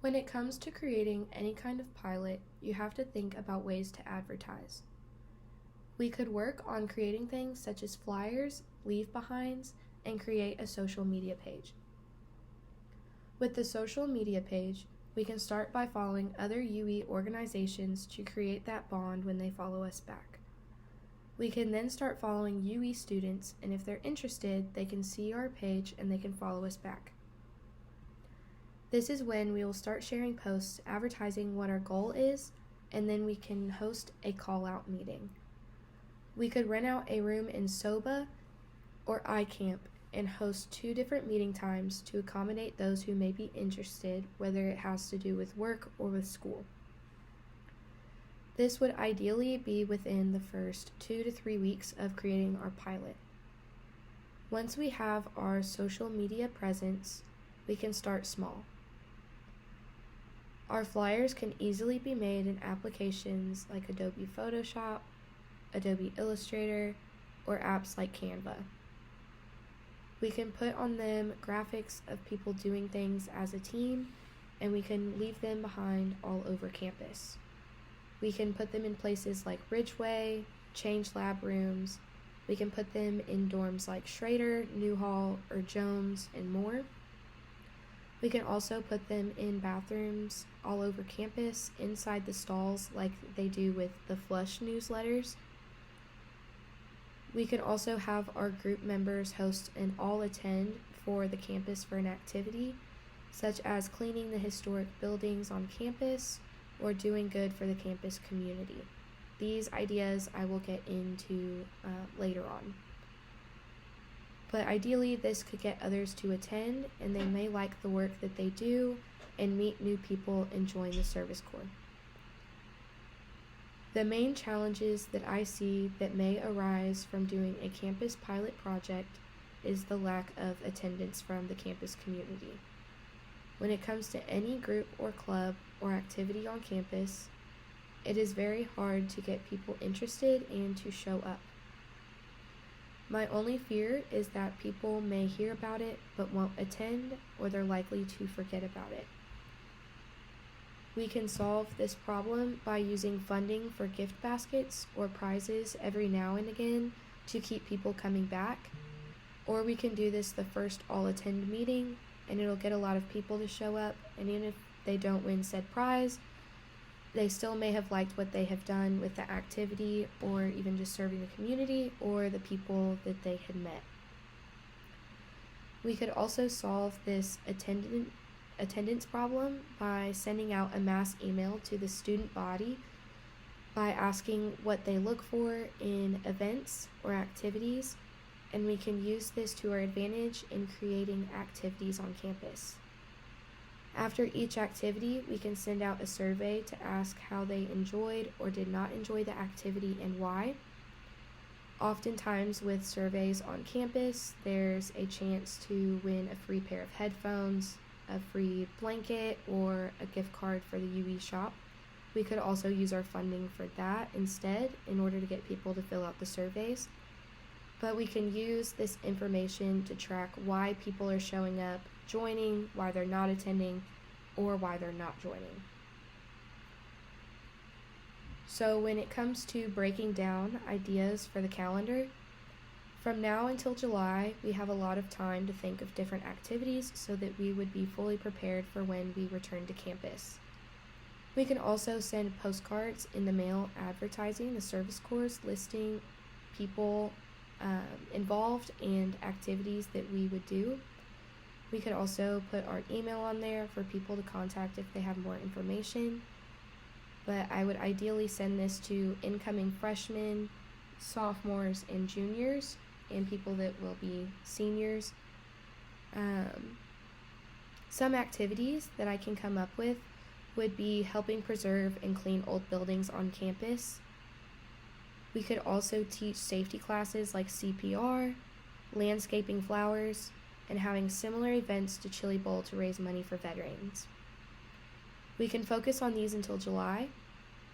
When it comes to creating any kind of pilot, you have to think about ways to advertise. We could work on creating things such as flyers, leave behinds, and create a social media page. With the social media page, we can start by following other UE organizations to create that bond when they follow us back. We can then start following UE students, and if they're interested, they can see our page and they can follow us back. This is when we will start sharing posts advertising what our goal is, and then we can host a call-out meeting. We could rent out a room in SOBA or iCamp and host 2 different meeting times to accommodate those who may be interested, whether it has to do with work or with school. This would ideally be within the first 2 to 3 weeks of creating our pilot. Once we have our social media presence, we can start small. Our flyers can easily be made in applications like Adobe Photoshop, Adobe Illustrator, or apps like Canva. We can put on them graphics of people doing things as a team, and we can leave them behind all over campus. We can put them in places like Ridgeway, ChangeLab rooms. We can put them in dorms like Schrader, Newhall, or Jones, and more. We can also put them in bathrooms all over campus, inside the stalls like they do with the Flush newsletters. We can also have our group members host an all-attend for the campus for an activity, such as cleaning the historic buildings on campus or doing good for the campus community. These ideas I will get into later on. But ideally, this could get others to attend, and they may like the work that they do and meet new people and join the service corps. The main challenges that I see that may arise from doing a campus pilot project is the lack of attendance from the campus community. When it comes to any group or club or activity on campus, it is very hard to get people interested and to show up. My only fear is that people may hear about it but won't attend, or they're likely to forget about it. We can solve this problem by using funding for gift baskets or prizes every now and again to keep people coming back, or we can do this the first all-attend meeting, and it'll get a lot of people to show up, and even if they don't win said prize, they still may have liked what they have done with the activity, or even just serving the community or the people that they had met. We could also solve this attendance problem by sending out a mass email to the student body by asking what they look for in events or activities, and we can use this to our advantage in creating activities on campus. After each activity, we can send out a survey to ask how they enjoyed or did not enjoy the activity and why. Oftentimes with surveys on campus, there's a chance to win a free pair of headphones, a free blanket, or a gift card for the UE shop. We could also use our funding for that instead in order to get people to fill out the surveys. But we can use this information to track why people are showing up, joining, why they're not attending, or why they're not joining. So when it comes to breaking down ideas for the calendar, from now until July, we have a lot of time to think of different activities so that we would be fully prepared for when we return to campus. We can also send postcards in the mail advertising the service corps, listing people involved and activities that we would do. We could also put our email on there for people to contact if they have more information. But I would ideally send this to incoming freshmen, sophomores, and juniors, and people that will be seniors. Some activities that I can come up with would be helping preserve and clean old buildings on campus. We could also teach safety classes like CPR, landscaping flowers, and having similar events to Chili Bowl to raise money for veterans. We can focus on these until July,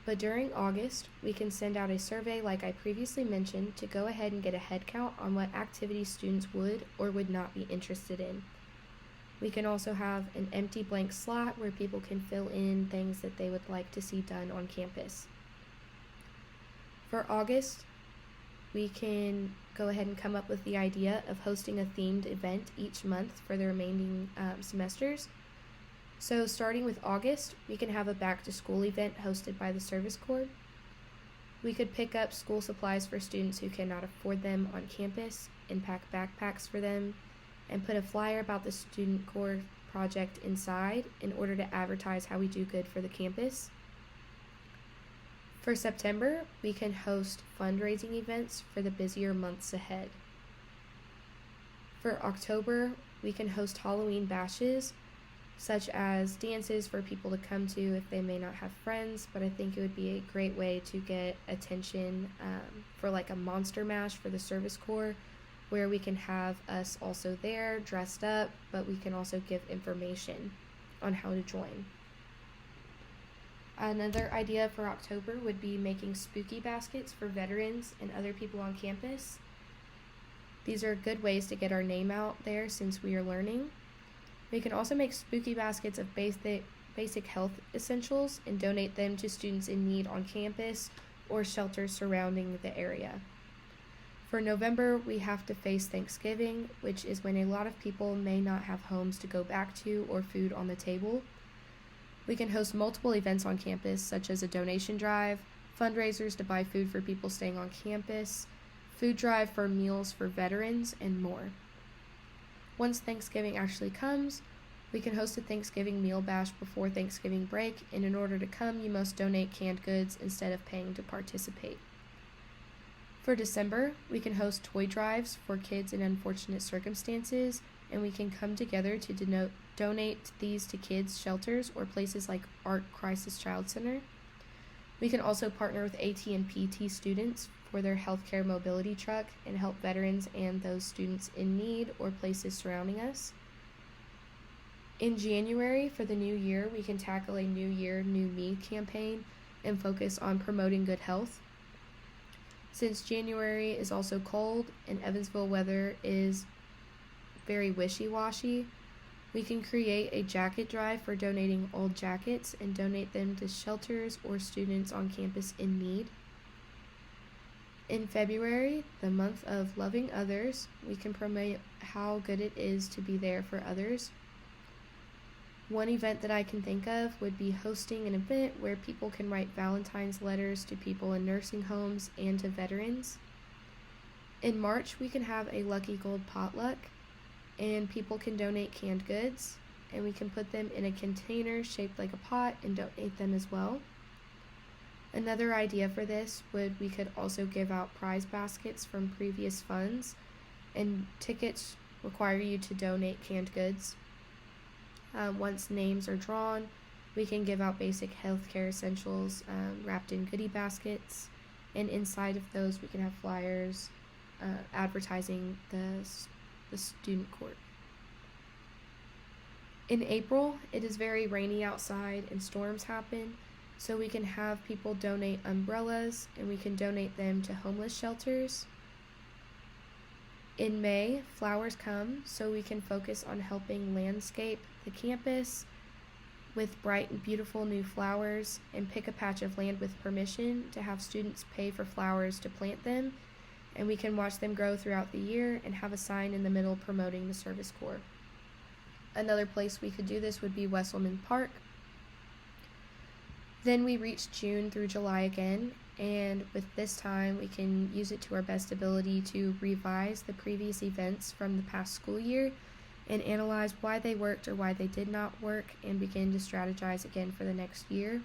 but during August, we can send out a survey like I previously mentioned to go ahead and get a head count on what activities students would or would not be interested in. We can also have an empty blank slot where people can fill in things that they would like to see done on campus. For August, we can go ahead and come up with the idea of hosting a themed event each month for the remaining semesters. So starting with August, we can have a back-to-school event hosted by the Service Corps. We could pick up school supplies for students who cannot afford them on campus and pack backpacks for them, and put a flyer about the Student Corps project inside in order to advertise how we do good for the campus. For September, we can host fundraising events for the busier months ahead. For October, we can host Halloween bashes, such as dances for people to come to if they may not have friends, but I think it would be a great way to get attention for like a monster mash for the Service Corps, where we can have us also there dressed up, but we can also give information on how to join. Another idea for October would be making spooky baskets for veterans and other people on campus. These are good ways to get our name out there since we are learning. We can also make spooky baskets of basic health essentials and donate them to students in need on campus or shelters surrounding the area. For November, we have to face Thanksgiving, which is when a lot of people may not have homes to go back to or food on the table. We can host multiple events on campus, such as a donation drive, fundraisers to buy food for people staying on campus, food drive for meals for veterans, and more. Once Thanksgiving actually comes, we can host a Thanksgiving meal bash before Thanksgiving break, and in order to come, you must donate canned goods instead of paying to participate. For December, we can host toy drives for kids in unfortunate circumstances, and we can come together to donate these to kids' shelters or places like Art Crisis Child Center. We can also partner with AT and PT students for their healthcare mobility truck and help veterans and those students in need or places surrounding us. In January, for the new year, we can tackle a New Year, New Me campaign and focus on promoting good health. Since January is also cold and Evansville weather is very wishy-washy, we can create a jacket drive for donating old jackets and donate them to shelters or students on campus in need. In February, the month of loving others, we can promote how good it is to be there for others. One event that I can think of would be hosting an event where people can write Valentine's letters to people in nursing homes and to veterans. In March, we can have a Lucky Gold potluck, and people can donate canned goods, and we can put them in a container shaped like a pot and donate them as well. Another idea for this we could also give out prize baskets from previous funds, and tickets require you to donate canned goods. Once names are drawn, we can give out basic healthcare essentials wrapped in goodie baskets, and inside of those we can have flyers advertising the student court. In April, it is very rainy outside and storms happen, so we can have people donate umbrellas and we can donate them to homeless shelters. In May, flowers come, so we can focus on helping landscape the campus with bright and beautiful new flowers and pick a patch of land with permission to have students pay for flowers to plant them, and we can watch them grow throughout the year and have a sign in the middle promoting the Service Corps. Another place we could do this would be Wesselman Park. Then we reach June through July again, and with this time we can use it to our best ability to revise the previous events from the past school year and analyze why they worked or why they did not work and begin to strategize again for the next year.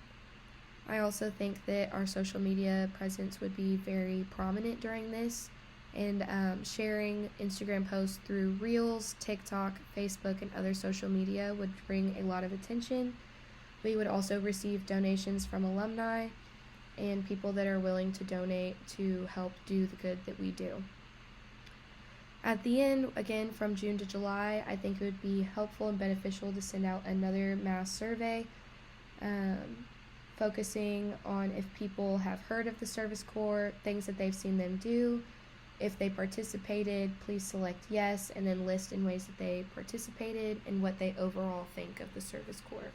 I also think that our social media presence would be very prominent during this, and sharing Instagram posts through Reels, TikTok, Facebook, and other social media would bring a lot of attention. We would also receive donations from alumni and people that are willing to donate to help do the good that we do. At the end, again, from June to July, I think it would be helpful and beneficial to send out another mass survey, focusing on if people have heard of the Service Corps, things that they've seen them do, If they participated, please select yes and then list in ways that they participated and what they overall think of the Service Corps.